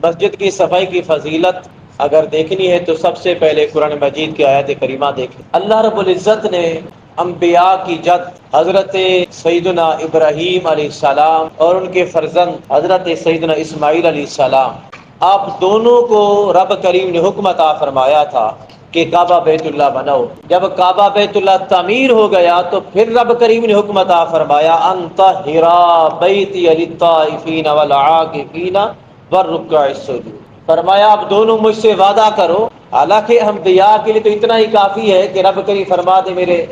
مسجد کی صفائی کی فضیلت اگر دیکھنی ہے تو سب سے پہلے قرآن مجید کی آیت کریمہ دیکھیں۔ اللہ رب العزت نے انبیاء کی جد حضرت سیدنا ابراہیم علیہ السلام اور ان کے فرزند حضرت سیدنا اسماعیل علیہ السلام، آپ دونوں کو رب کریم نے حکم عطا فرمایا تھا کہ کعبہ بیت اللہ بناؤ۔ جب کعبہ بیت اللہ تعمیر ہو گیا تو پھر رب کریم نے حکم عطا فرمایا ان طہر بیتی للطائفین والعاکفین والرکع السجود، فرمایا آپ دونوں مجھ سے وعدہ کرو۔ حالانکہ انبیاء کے لیے تو اتنا ہی کافی ہے کہ رب کریم فرما دے میرے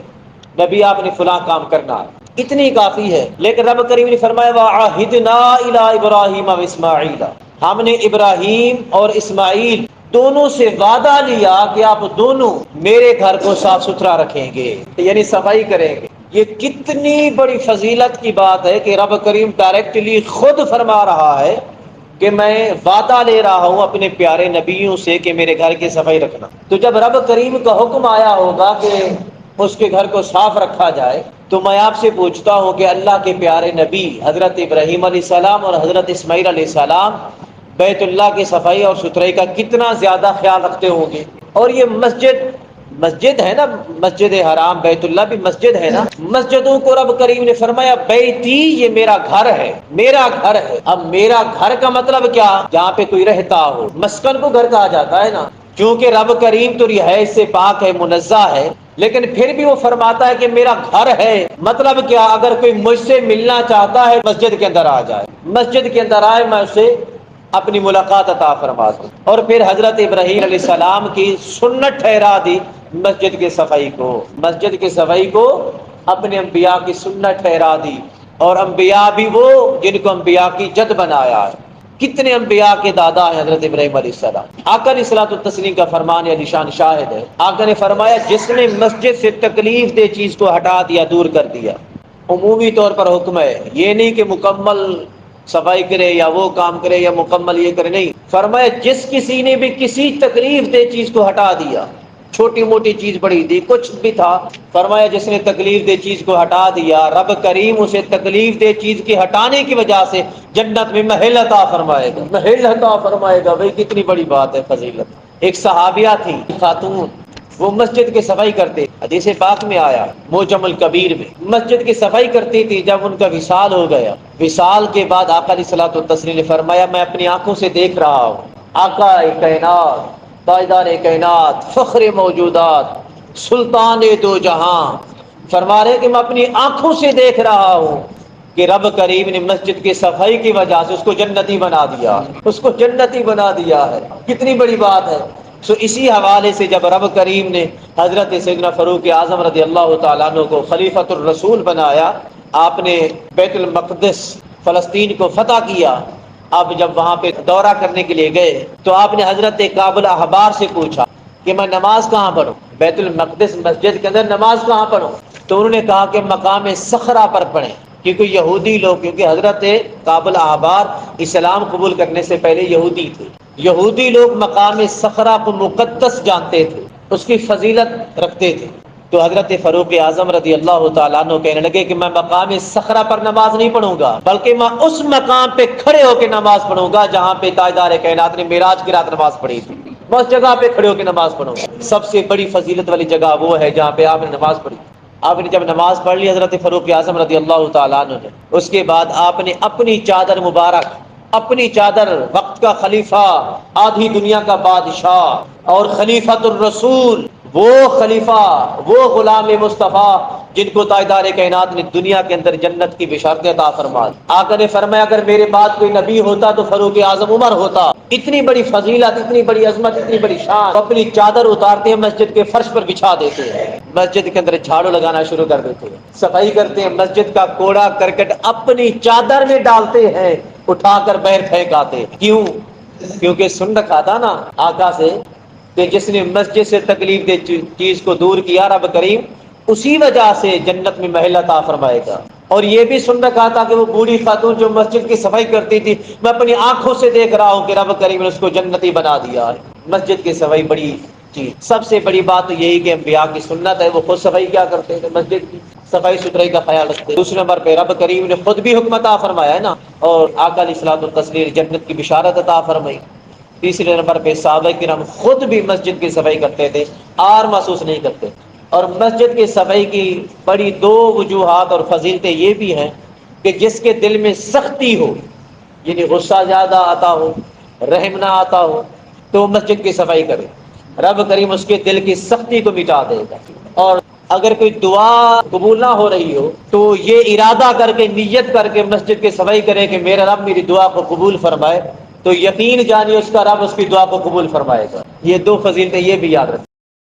نبی آپ نے فلاں کام کرنا ہے، اتنی کافی ہے، لیکن رب کریم نے فرمایا وَعَهِدْنَا إِلَىٰ إِبْرَاهِيمَ وَإِسْمَاعِيلَ، ہم نے ابراہیم اور اسماعیل دونوں سے وعدہ لیا کہ آپ دونوں میرے گھر کو صاف ستھرا رکھیں گے، یعنی صفائی کریں گے۔ یہ کتنی بڑی فضیلت کی بات ہے کہ رب کریم ڈائریکٹلی خود فرما رہا ہے کہ میں وعدہ لے رہا ہوں اپنے پیارے نبیوں سے کہ میرے گھر کی صفائی رکھنا۔ تو جب رب کریم کا حکم آیا ہوگا کہ اس کے گھر کو صاف رکھا جائے، تو میں آپ سے پوچھتا ہوں کہ اللہ کے پیارے نبی حضرت ابراہیم علیہ السلام اور حضرت اسماعیل علیہ السلام بیت اللہ کی صفائی اور ستھرائی کا کتنا زیادہ خیال رکھتے ہوں گے۔ اور یہ مسجد ہے نا، مسجد حرام بیت اللہ بھی مسجد ہے نا، مسجدوں کو رب کریم نے فرمایا بیتی، یہ میرا گھر ہے، میرا گھر ہے۔ اب میرا گھر کا مطلب کیا؟ جہاں پہ کوئی رہتا ہو، مسکن کو گھر کہا جاتا ہے نا، کیونکہ رب کریم تو رہائش سے پاک ہے، منزہ ہے، لیکن پھر بھی وہ فرماتا ہے کہ میرا گھر ہے۔ مطلب کیا؟ اگر کوئی مجھ سے ملنا چاہتا ہے مسجد کے اندر آ جائے، مسجد کے اندر آئے، میں اسے اپنی ملاقات عطا فرما دوں۔ اور پھر حضرت ابراہیم علیہ السلام کی سنت ٹھہرا دی مسجد کی صفائی کو، مسجد کی صفائی کو اپنے انبیاء کی سنت ٹھہرا دی، اور انبیاء بھی وہ جن کو انبیاء کی جد بنایا ہے۔ کتنے انبیاء کے دادا ہیں حضرت ابراہیم علیہ السلام۔ آقا علیہ الصلوۃ والتسلیم کا فرمان علی شان شاہد ہے، آقا نے فرمایا جس نے مسجد سے تکلیف دہ چیز کو ہٹا دیا، دور کر دیا، عمومی طور پر حکم ہے، یہ نہیں کہ مکمل صفائی کرے یا وہ کام کرے یا مکمل یہ کرے، نہیں، فرمایا جس کسی نے بھی کسی تکلیف دہ چیز کو ہٹا دیا، چھوٹی موٹی چیز بڑی تھی، کچھ بھی تھا، فرمایا جس نے تکلیف دہ چیز کو ہٹا دیا، رب کریم اسے تکلیف دہ چیز کے ہٹانے کی وجہ سے جنت میں محل عطا فرمائے گا، محل عطا فرمائے گا۔ بھئی کتنی بڑی بات ہے، فضیلت۔ ایک صحابیہ تھی خاتون، وہ مسجد کی صفائی کرتے، حدیث پاک میں آیا معجم الکبیر میں، مسجد کی صفائی کرتی تھی۔ جب ان کا وصال ہو گیا، وصال کے بعد آقا علیہ الصلوۃ والتسلیم نے فرمایا میں اپنی آنکھوں سے دیکھ رہا ہوں، آقا کائنات، تاجدار کائنات، فخر موجودات، سلطان دو جہاں، فرما رہے کہ میں اپنی آنکھوں سے دیکھ رہا ہوں کہ رب کریم نے مسجد کی صفائی کی وجہ سے اس کو جنتی بنا دیا، اس کو جنتی بنا دیا ہے۔ کتنی بڑی بات ہے۔ سو اسی حوالے سے جب رب کریم نے حضرت سیدنا فاروق اعظم رضی اللہ تعالیٰ عنہ کو خلیفۃ الرسول بنایا، آپ نے بیت المقدس فلسطین کو فتح کیا، آپ جب وہاں پہ دورہ کرنے کے لیے گئے تو آپ نے حضرت کعب الاحبار سے پوچھا کہ میں نماز کہاں پڑھوں، بیت المقدس مسجد کے اندر نماز کہاں پڑھوں؟ تو انہوں نے کہا کہ مقام صخرہ پر پڑھیں، کیونکہ یہودی لوگ، کیونکہ حضرت کعب الاحبار اسلام قبول کرنے سے پہلے یہودی تھے، یہودی لوگ مقام صخرہ کو مقدس جانتے تھے، اس کی فضیلت رکھتے تھے۔ تو حضرت فاروق اعظم رضی اللہ تعالیٰ عنہ کہنے لگے کہ میں مقام صخرہ پر نماز نہیں پڑھوں گا، بلکہ میں اس مقام پہ کھڑے ہو کے نماز پڑھوں گا جہاں پہ تاجدار کائنات نے معراج کی رات نماز پڑھی تھی، میں اس جگہ پہ کھڑے ہو کے نماز پڑھوں گا۔ سب سے بڑی فضیلت والی جگہ وہ ہے جہاں پہ آپ نے نماز پڑھی۔ آپ نے جب نماز پڑھ لی حضرت فاروق اعظم رضی اللہ تعالیٰ عنہ نے، اس کے بعد آپ نے اپنی چادر مبارک، اپنی چادر، وقت کا خلیفہ، آدھی دنیا کا بادشاہ اور خلیفۃ الرسول، وہ خلیفہ، وہ غلام مصطفیٰ جن کو تاجدار کائنات نے دنیا کے اندر جنت کی بشارت عطا فرمائی۔ آقا نے فرمایا اگر میرے بعد کوئی نبی ہوتا تو فاروق اعظم عمر ہوتا۔ اتنی بڑی فضیلت، اتنی بڑی عظمت، اتنی بڑی شان، اپنی چادر اتارتے ہیں، مسجد کے فرش پر بچھا دیتے ہیں، مسجد کے اندر جھاڑو لگانا شروع کر دیتے ہیں، صفائی کرتے ہیں، مسجد کا کوڑا کرکٹ اپنی چادر میں ڈالتے ہیں، اٹھا کر باہر پھینک آتے ہیں۔ کیوں؟ کیونکہ سن رکھا تھا نا آقا سے کہ جس نے مسجد سے تکلیف دہ چیز کو دور کیا، رب کریم اسی وجہ سے جنت میں محل عطا فرمائے گا۔ اور یہ بھی سن رکھا تھا کہ وہ بوڑھی خاتون جو مسجد کی صفائی کرتی تھی، میں اپنی آنکھوں سے دیکھ رہا ہوں کہ رب کریم نے اس کو جنتی بنا دیا ہے۔ مسجد کی صفائی بڑی چیز، سب سے بڑی بات تو یہی کہ انبیاء کی سنت ہے، وہ خود صفائی کیا کرتے تھے، مسجد کی صفائی ستھرائی کا خیال رکھتے۔ دوسرے نمبر پہ رب کریم نے خود بھی حکم عطا فرمایا ہے نا، اور آقا علیہ الصلوۃ والتسلیم جنت کی بشارت عطا فرمائی۔ تیسرے نمبر پہ صحابہ کرام خود بھی مسجد کی صفائی کرتے تھے، آر محسوس نہیں کرتے۔ اور مسجد کی صفائی کی بڑی دو وجوہات اور فضیلتیں یہ بھی ہیں کہ جس کے دل میں سختی ہو، یعنی غصہ زیادہ آتا ہو، رحم نہ آتا ہو، تو مسجد کی صفائی کرے، رب کریم اس کے دل کی سختی کو مٹا دے گا۔ اور اگر کوئی دعا قبول نہ ہو رہی ہو تو یہ ارادہ کر کے، نیت کر کے مسجد کی صفائی کرے کہ میرا رب میری دعا کو قبول فرمائے، تو یقین جانی اس کا رب اس کی دعا کو قبول فرمائے گا۔ یہ دو فضیلتیں یہ بھی یاد رکھیں۔